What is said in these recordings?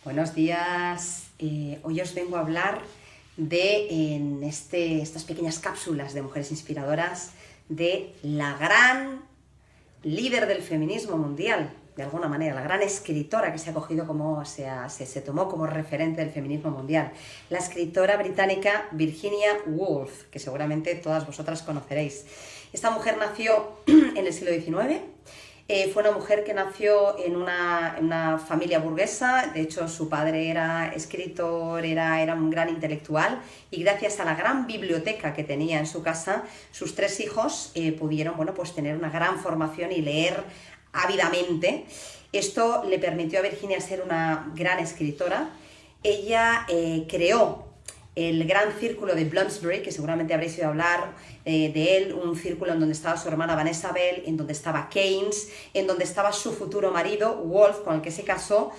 Buenos días. Hoy os vengo a hablar de estas pequeñas cápsulas de mujeres inspiradoras de la gran líder del feminismo mundial, de alguna manera, la gran escritora que se ha cogido como, se tomó como referente del feminismo mundial, la escritora británica Virginia Woolf, que seguramente todas vosotras conoceréis. Esta mujer nació en el siglo XIX. Fue una mujer que nació en una familia burguesa. De hecho su padre era escritor, era un gran intelectual, y gracias a la gran biblioteca que tenía en su casa, sus tres hijos pudieron tener una gran formación y leer ávidamente. Esto le permitió a Virginia ser una gran escritora. Ella creó el gran círculo de Bloomsbury, que seguramente habréis oído hablar de él, un círculo en donde estaba su hermana Vanessa Bell, en donde estaba Keynes, en donde estaba su futuro marido, Woolf, con el que se casó.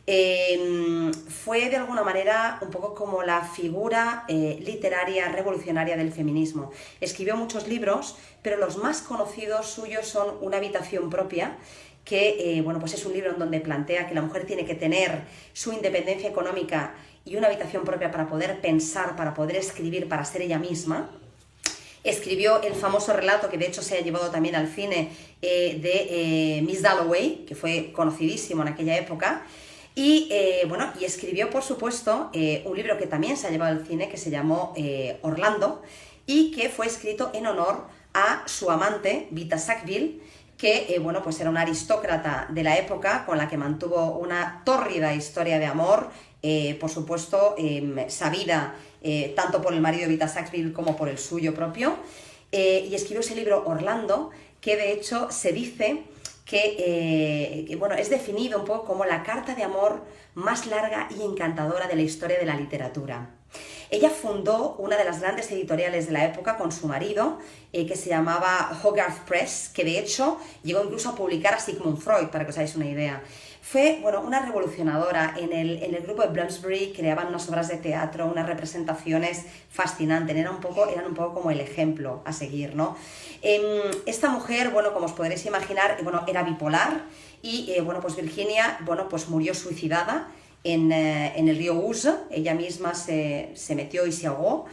Fue de alguna manera un poco como la figura literaria revolucionaria del feminismo. Escribió muchos libros, pero los más conocidos suyos son Una habitación propia, que es un libro en donde plantea que la mujer tiene que tener su independencia económica y una habitación propia para poder pensar, para poder escribir, para ser ella misma. Escribió el famoso relato, que de hecho se ha llevado también al cine, de Miss Dalloway, que fue conocidísimo en aquella época. Y escribió, por supuesto, un libro que también se ha llevado al cine, que se llamó Orlando, y que fue escrito en honor a su amante, Vita Sackville, que era una aristócrata de la época con la que mantuvo una tórrida historia de amor, por supuesto, sabida tanto por el marido de Vita Sackville como por el suyo propio, y escribió ese libro Orlando, que de hecho se dice que es definido un poco como la carta de amor más larga y encantadora de la historia de la literatura. Ella fundó una de las grandes editoriales de la época con su marido, que se llamaba Hogarth Press, que de hecho llegó incluso a publicar a Sigmund Freud, para que os hagáis una idea. Fue una revolucionadora. En el grupo de Bloomsbury creaban unas obras de teatro, unas representaciones fascinantes, eran un poco como el ejemplo a seguir, ¿no? Esta mujer, como os podréis imaginar, era bipolar, y Virginia murió suicidada en el río Ouse. Ella misma se metió y se ahogó.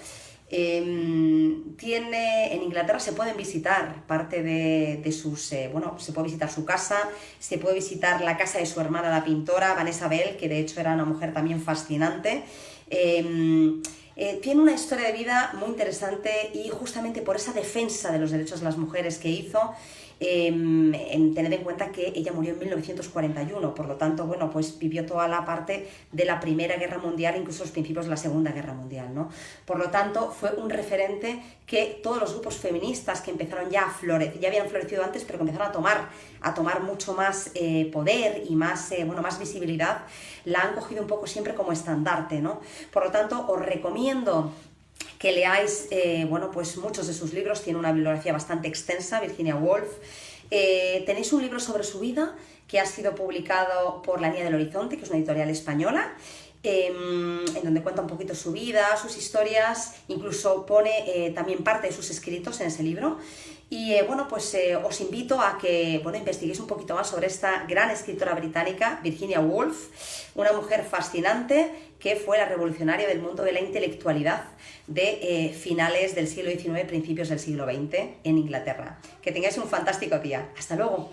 En Inglaterra se pueden visitar parte de sus... se puede visitar su casa, se puede visitar la casa de su hermana, la pintora Vanessa Bell, que de hecho era una mujer también fascinante. Tiene una historia de vida muy interesante, y justamente por esa defensa de los derechos de las mujeres que hizo, tened en cuenta que ella murió en 1941, por lo tanto, vivió toda la parte de la Primera Guerra Mundial, incluso los principios de la Segunda Guerra Mundial, ¿no? Por lo tanto, fue un referente que todos los grupos feministas que empezaron ya a florecer, ya habían florecido antes, pero que empezaron a tomar mucho más poder y más visibilidad, la han cogido un poco siempre como estandarte, ¿no? Por lo tanto, os recomiendo que leáis muchos de sus libros. Tiene una bibliografía bastante extensa, Virginia Woolf. Tenéis un libro sobre su vida que ha sido publicado por La Niña del Horizonte, que es una editorial española, en donde cuenta un poquito su vida, sus historias, incluso pone también parte de sus escritos en ese libro. Y os invito a que investiguéis un poquito más sobre esta gran escritora británica, Virginia Woolf, una mujer fascinante que fue la revolucionaria del mundo de la intelectualidad de finales del siglo XIX, principios del siglo XX en Inglaterra. Que tengáis un fantástico día. ¡Hasta luego!